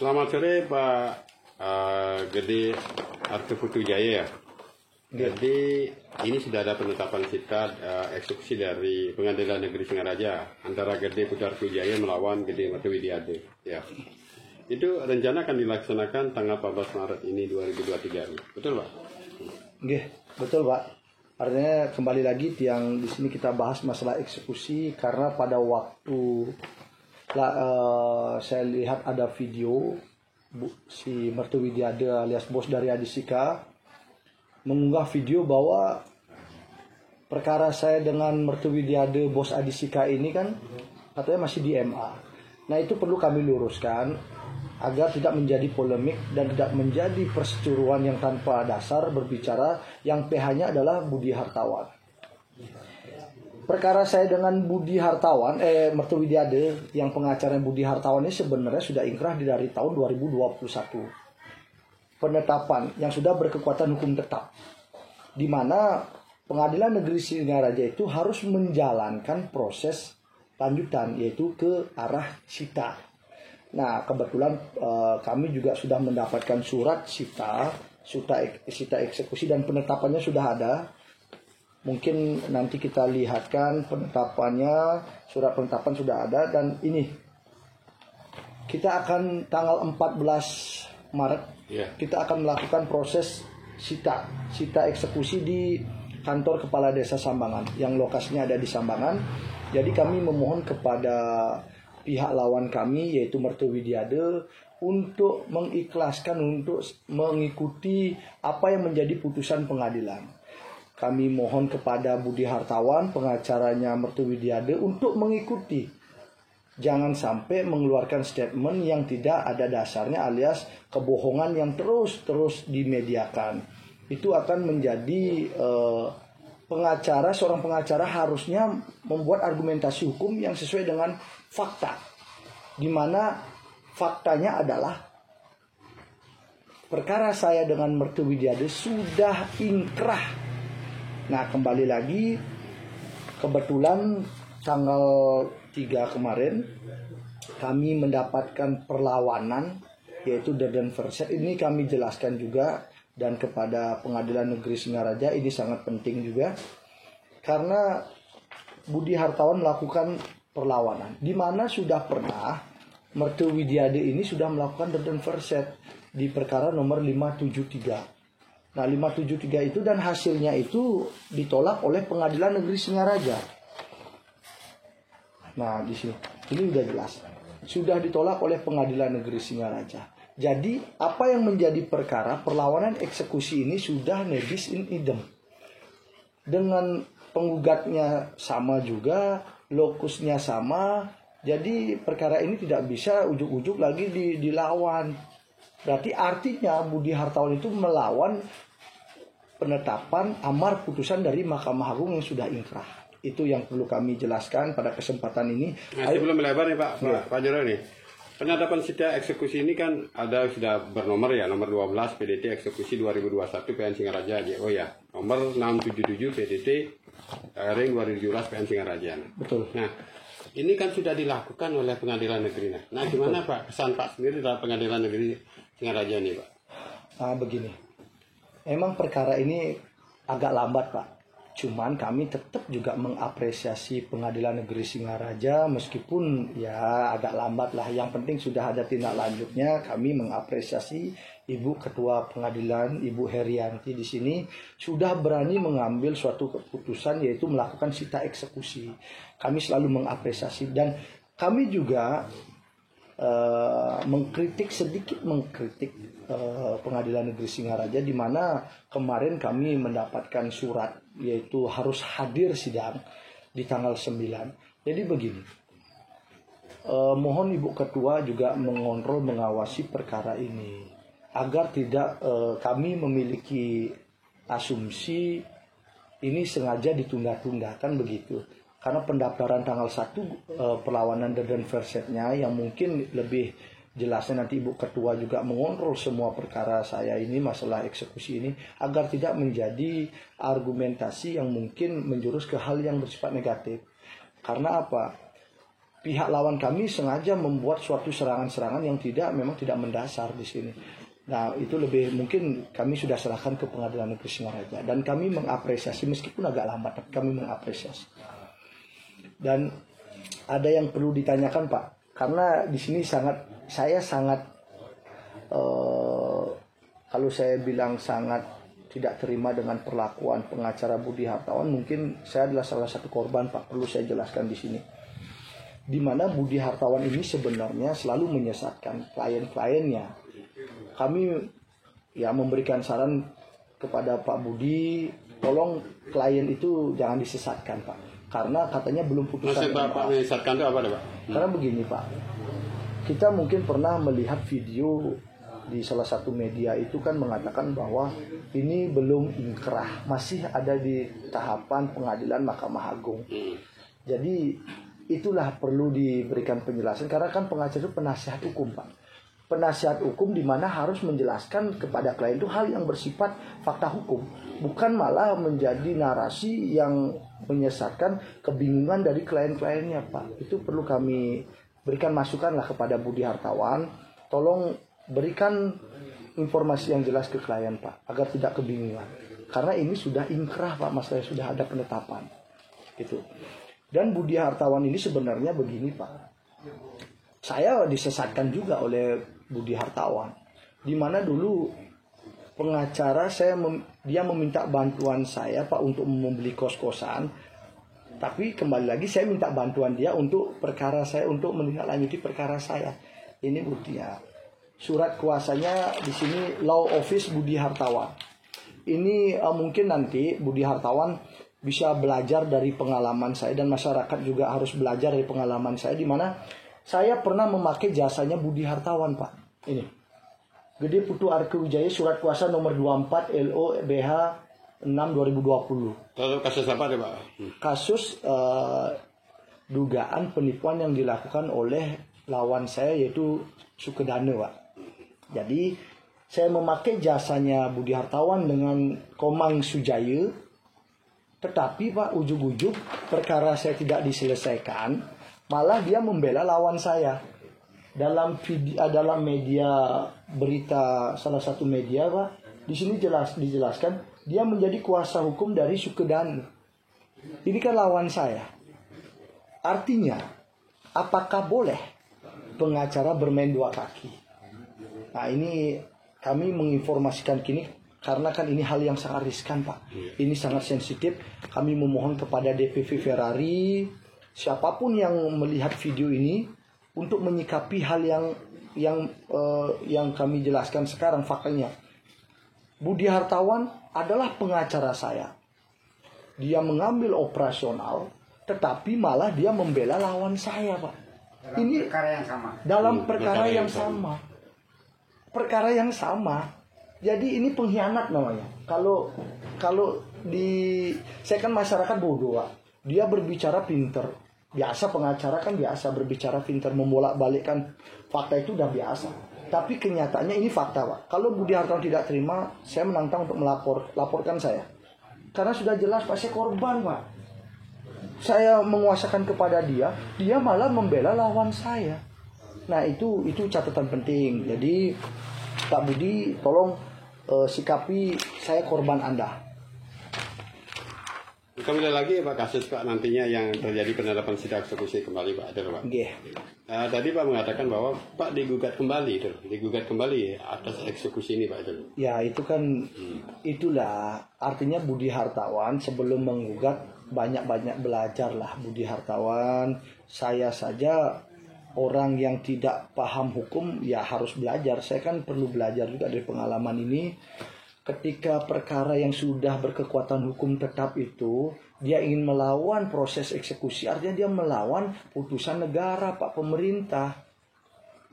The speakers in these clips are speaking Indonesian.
Selamat sore Pak Gede Artuputu Jaya ya. Jadi ini sudah ada penetapan sita eksekusi dari Pengadilan Negeri Singaraja antara Gede Putartu Jaya melawan Gede Martowidiade. Ya. Itu rencana akan dilaksanakan tanggal 14 Maret ini 2023. Betul Pak? Oke, betul Pak. Artinya kembali lagi yang di sini kita bahas masalah eksekusi karena pada waktu saya lihat ada video si Martowidiade alias bos dari Adisika mengunggah video bahwa perkara saya dengan Martowidiade bos Adisika ini kan katanya masih di MA. Nah itu perlu kami luruskan agar tidak menjadi polemik dan tidak menjadi perseteruan yang tanpa dasar berbicara yang PH-nya adalah Budi Hartawan. Perkara saya dengan Budi Hartawan, Martowidiade yang pengacaranya Budi Hartawan ini sebenarnya sudah ingkrah dari tahun 2021. Penetapan yang sudah berkekuatan hukum tetap. Di mana Pengadilan Negeri Singaraja itu harus menjalankan proses lanjutan yaitu ke arah sita. Nah, kebetulan kami juga sudah mendapatkan surat sita eksekusi dan penetapannya sudah ada. Mungkin nanti kita lihatkan penetapannya, surat penetapan sudah ada dan ini kita akan tanggal 14 Maret kita akan melakukan proses sita eksekusi di kantor Kepala Desa Sambangan yang lokasinya ada di Sambangan. Jadi kami memohon kepada pihak lawan kami yaitu Martowidiade untuk mengikhlaskan untuk mengikuti apa yang menjadi putusan pengadilan. Kami mohon kepada Budi Hartawan, pengacaranya Martowidiade untuk mengikuti. Jangan sampai mengeluarkan statement yang tidak ada dasarnya alias kebohongan yang terus dimediakan. Itu akan menjadi seorang pengacara harusnya membuat argumentasi hukum yang sesuai dengan fakta. Di mana faktanya adalah perkara saya dengan Martowidiade sudah ingkrah. Nah kembali lagi kebetulan tanggal 3 kemarin kami mendapatkan perlawanan yaitu Derden Verset. Ini kami jelaskan juga dan kepada Pengadilan Negeri Singaraja ini sangat penting juga karena Budi Hartawan melakukan perlawanan di mana sudah pernah Martowidiade ini sudah melakukan Derden Verset di perkara nomor 573. Nah 573 itu dan hasilnya itu ditolak oleh Pengadilan Negeri Singaraja. Nah di sini ini udah jelas sudah ditolak oleh Pengadilan Negeri Singaraja. Jadi apa yang menjadi perkara perlawanan eksekusi ini sudah nebis in idem. Dengan penggugatnya sama juga, lokusnya sama. Jadi perkara ini tidak bisa ujuk-ujuk lagi dilawan. Berarti artinya Budi Hartawan itu melawan penetapan amar putusan dari Mahkamah Agung yang sudah ingkrah. Itu yang perlu kami jelaskan pada kesempatan ini. Nah, sebelum melebar nih Pak Jero nih. Penetapan sita eksekusi ini kan ada sudah bernomor ya, nomor 12 PDT eksekusi 2021 PN Singaraja JO ya. Nomor 677 PDT Ring 2017 PN Singaraja. Betul. Nah, ini kan sudah dilakukan oleh Pengadilan Negeri. Nah, gimana Pak kesan Pak sendiri dalam Pengadilan Negeri Singaraja ini Pak? Nah, begini. Emang perkara ini agak lambat Pak. Cuman kami tetap juga mengapresiasi Pengadilan Negeri Singaraja meskipun ya agak lambat lah. Yang penting sudah ada tindak lanjutnya. Kami mengapresiasi Ibu Ketua Pengadilan, Ibu Herianti di sini sudah berani mengambil suatu keputusan yaitu melakukan sita eksekusi. Kami selalu mengapresiasi dan kami juga mengkritik Pengadilan Negeri Singaraja di mana kemarin kami mendapatkan surat yaitu harus hadir sidang di tanggal 9. Jadi begini. Mohon Ibu Ketua juga mengontrol mengawasi perkara ini agar tidak kami memiliki asumsi ini sengaja ditunda-tunda kan begitu. Karena pendaftaran tanggal 1 perlawanan Derden Versetnya yang mungkin lebih jelasnya nanti Ibu Ketua juga mengontrol semua perkara saya ini masalah eksekusi ini agar tidak menjadi argumentasi yang mungkin menjurus ke hal yang bersifat negatif. Karena apa? pihak lawan kami sengaja membuat suatu serangan-serangan yang memang tidak mendasar di sini. Nah, itu lebih mungkin kami sudah serahkan ke Pengadilan Negeri Singaraja, dan kami mengapresiasi meskipun agak lambat, tapi kami mengapresiasi. Dan ada yang perlu ditanyakan, Pak, karena di sini saya sangat kalau saya bilang sangat tidak terima dengan perlakuan pengacara Budi Hartawan, mungkin saya adalah salah satu korban, Pak. Perlu saya jelaskan di sini. Di mana Budi Hartawan ini sebenarnya selalu menyesatkan klien-kliennya. Kami ya memberikan saran kepada Pak Budi, tolong klien itu jangan disesatkan, Pak. Karena katanya belum putusan. Maksud Bapak menyesatkan itu apa, Pak? Karena begini, Pak. Kita mungkin pernah melihat video di salah satu media itu kan mengatakan bahwa ini belum inkrah, masih ada di tahapan pengadilan Mahkamah Agung. Jadi itulah perlu diberikan penjelasan, karena kan pengacara itu penasihat hukum, Pak. Penasihat hukum di mana harus menjelaskan kepada klien itu hal yang bersifat fakta hukum, bukan malah menjadi narasi yang menyesatkan kebingungan dari klien-kliennya, Pak. Itu perlu kami berikan masukanlah kepada Budi Hartawan, tolong berikan informasi yang jelas ke klien, Pak, agar tidak kebingungan. Karena ini sudah inkrah, Pak, masalahnya sudah ada penetapan. Gitu. Dan Budi Hartawan ini sebenarnya begini, Pak. Saya disesatkan juga oleh Budi Hartawan. Di mana dulu pengacara dia meminta bantuan saya, Pak, untuk membeli kos-kosan. Tapi kembali lagi saya minta bantuan dia untuk perkara saya, untuk menindaklanjuti perkara saya. Ini buktinya. Surat kuasanya di sini Law Office Budi Hartawan. Ini mungkin nanti Budi Hartawan bisa belajar dari pengalaman saya, dan masyarakat juga harus belajar dari pengalaman saya, di mana saya pernah memakai jasanya Budi Hartawan, Pak. Ini Gede Putu Arke Wijaya, surat kuasa nomor 24 LO BH 6 2020. Kasus apa deh, Pak? Kasus dugaan penipuan yang dilakukan oleh lawan saya, yaitu Sukedane, Pak. Jadi saya memakai jasanya Budi Hartawan dengan Komang Sujaya, tetapi Pak, ujug-ujug perkara saya tidak diselesaikan, malah dia membela lawan saya. Dalam media berita, salah satu media, Pak, di sini dijelaskan dia menjadi kuasa hukum dari Sukedane. Ini kan lawan saya. Artinya, apakah boleh pengacara bermain dua kaki? Nah, ini kami menginformasikan kini karena kan ini hal yang sangat riskan, Pak. Ini sangat sensitif. Kami memohon kepada DPV Ferrari, siapapun yang melihat video ini, untuk menyikapi hal yang kami jelaskan sekarang faktanya. Budi Hartawan adalah pengacara saya. Dia mengambil operasional, tetapi malah dia membela lawan saya, Pak. Ini perkara yang sama. Dalam perkara yang sama. Perkara yang sama. Jadi ini pengkhianat namanya. Kalau saya kan masyarakat bodoh, Pak. Dia berbicara pinter. Biasa pengacara kan biasa berbicara pinter, membolak-balikkan fakta, itu udah biasa. Tapi kenyataannya ini fakta, Pak. Kalau Budi Hartawan tidak terima, saya menantang untuk laporkan saya. Karena sudah jelas, Pak, saya korban, Pak. Saya menguasakan kepada dia malah membela lawan saya. Nah, itu catatan penting. Jadi Pak Budi, tolong sikapi saya korban Anda. Kemudian lagi Pak, kasus Pak nantinya yang terjadi penetapan sidang eksekusi kembali, Pak, ada Pak. Yeah. Tadi Pak mengatakan bahwa Pak digugat kembali atas eksekusi ini, Pak, itu. Ya, itu kan itulah artinya Budi Hartawan sebelum menggugat banyak-banyak belajarlah Budi Hartawan. Saya saja orang yang tidak paham hukum ya harus belajar. Saya kan perlu belajar juga dari pengalaman ini. Ketika perkara yang sudah berkekuatan hukum tetap itu, dia ingin melawan proses eksekusi, artinya dia melawan putusan negara, Pak, pemerintah.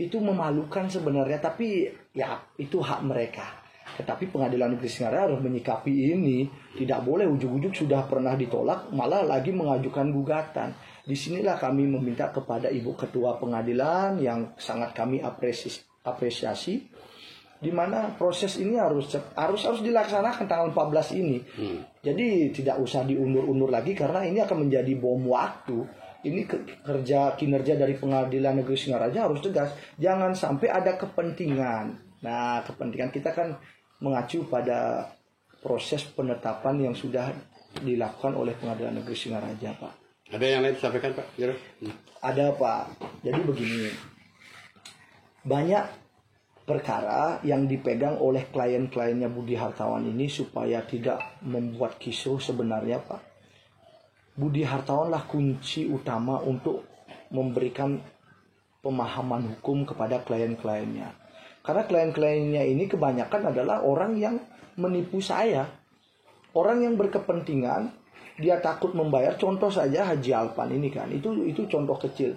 Itu memalukan sebenarnya, tapi ya itu hak mereka. Tetapi Pengadilan Negeri Singaraja harus menyikapi ini. Tidak boleh ujug-ujug sudah pernah ditolak, malah lagi mengajukan gugatan. Disinilah kami meminta kepada Ibu Ketua Pengadilan yang sangat kami apresiasi, di mana proses ini harus dilaksanakan tanggal 14 ini. Jadi tidak usah diundur-undur lagi, karena ini akan menjadi bom waktu. ini kinerja dari Pengadilan Negeri Singaraja harus tegas. Jangan sampai ada kepentingan. Nah, kepentingan kita kan mengacu pada proses penetapan yang sudah dilakukan oleh Pengadilan Negeri Singaraja, Pak. Ada yang lain disampaikan, Pak? Ada, Pak. Jadi begini, banyak perkara yang dipegang oleh klien-kliennya Budi Hartawan ini supaya tidak membuat kisruh sebenarnya, Pak. Budi Hartawan lah kunci utama untuk memberikan pemahaman hukum kepada klien-kliennya. Karena klien-kliennya ini kebanyakan adalah orang yang menipu saya. Orang yang berkepentingan, dia takut membayar. Contoh saja Haji Alpan ini kan, itu contoh kecil.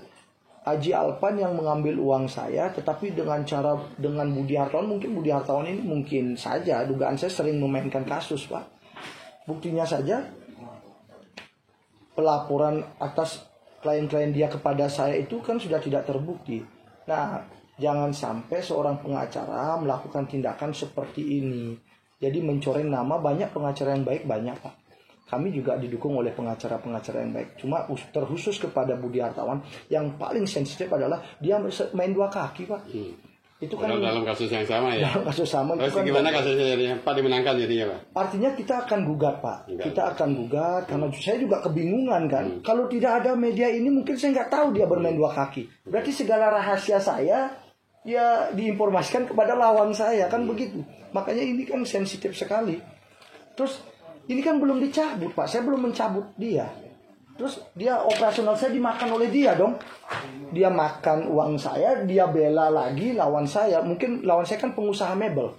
Haji Alpan yang mengambil uang saya, tetapi dengan Budi Hartawan, mungkin Budi Hartawan ini mungkin saja, dugaan saya sering memainkan kasus, Pak. Buktinya saja, pelaporan atas klien-klien dia kepada saya itu kan sudah tidak terbukti. Nah, jangan sampai seorang pengacara melakukan tindakan seperti ini. Jadi mencoreng nama, banyak pengacara yang baik, banyak, Pak. Kami juga didukung oleh pengacara-pengacara yang baik. Cuma terkhusus kepada Budi Hartawan, yang paling sensitif adalah dia main dua kaki, Pak. Itu kan dalam kasus yang sama ya. Dalam kasus sama. Terus itu kan gimana kasusnya jadinya? Pak dimenangkan jadinya, Pak? Artinya kita akan gugat, Pak. Kita akan gugat karena saya juga kebingungan kan. Kalau tidak ada media ini mungkin saya nggak tahu dia bermain dua kaki. Berarti segala rahasia saya ya diinformasikan kepada lawan saya kan begitu. Makanya ini kan sensitif sekali. Terus ini kan belum dicabut, Pak. Saya belum mencabut dia. Terus dia operasional saya dimakan oleh dia dong. Dia makan uang saya, dia bela lagi lawan saya. Mungkin lawan saya kan pengusaha mebel.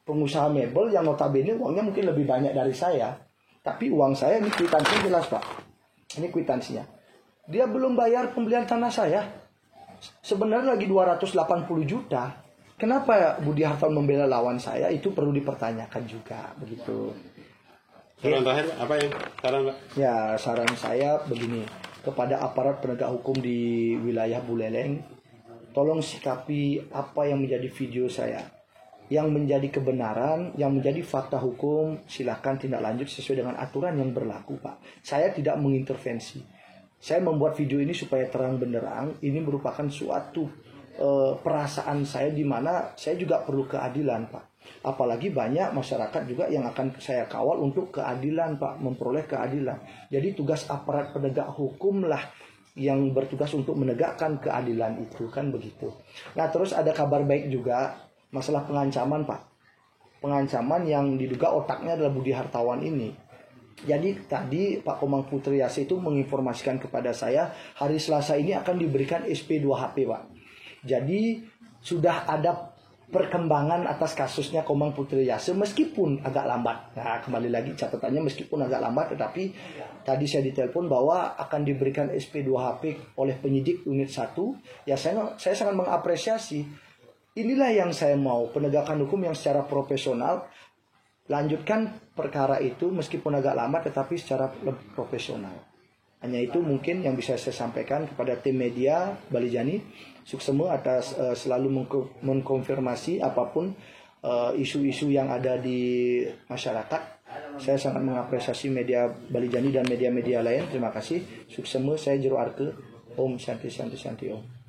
Pengusaha mebel yang notabene uangnya mungkin lebih banyak dari saya. Tapi uang saya ini kwitansinya jelas, Pak. Ini kwitansinya. Dia belum bayar pembelian tanah saya. Sebenarnya lagi 280 juta. Kenapa Budi Hartawan membela lawan saya? Itu perlu dipertanyakan juga, begitu. Saran terakhir, apa yang saran, Pak? Ya, saran saya begini, kepada aparat penegak hukum di wilayah Buleleng, tolong sikapi apa yang menjadi video saya. Yang menjadi kebenaran, yang menjadi fakta hukum, silakan tindak lanjut sesuai dengan aturan yang berlaku, Pak. Saya tidak mengintervensi. Saya membuat video ini supaya terang benderang, ini merupakan suatu perasaan saya di mana saya juga perlu keadilan, Pak. Apalagi banyak masyarakat juga yang akan saya kawal untuk keadilan, Pak, memperoleh keadilan. Jadi tugas aparat penegak hukum lah yang bertugas untuk menegakkan keadilan itu, kan begitu. Nah, terus ada kabar baik juga masalah pengancaman, Pak. Pengancaman yang diduga otaknya adalah Budi Hartawan ini. Jadi tadi Pak Komang Putri Yase itu menginformasikan kepada saya hari Selasa ini akan diberikan SP2HP, Pak. Jadi sudah ada perkembangan atas kasusnya Komang Putri Yase meskipun agak lambat. Nah, kembali lagi catatannya meskipun agak lambat, tetapi tadi saya ditelepon bahwa akan diberikan SP2HP oleh penyidik unit 1. Ya saya sangat mengapresiasi. Inilah yang saya mau, penegakan hukum yang secara profesional. Lanjutkan perkara itu meskipun agak lambat tetapi secara profesional. Hanya itu mungkin yang bisa saya sampaikan kepada tim media Balijani. Suksema atas selalu mengkonfirmasi apapun isu-isu yang ada di masyarakat. Saya sangat mengapresiasi media Balijani dan media-media lain. Terima kasih. Suksema, saya Jero Arke. Om Shanti Shanti Shanti Om.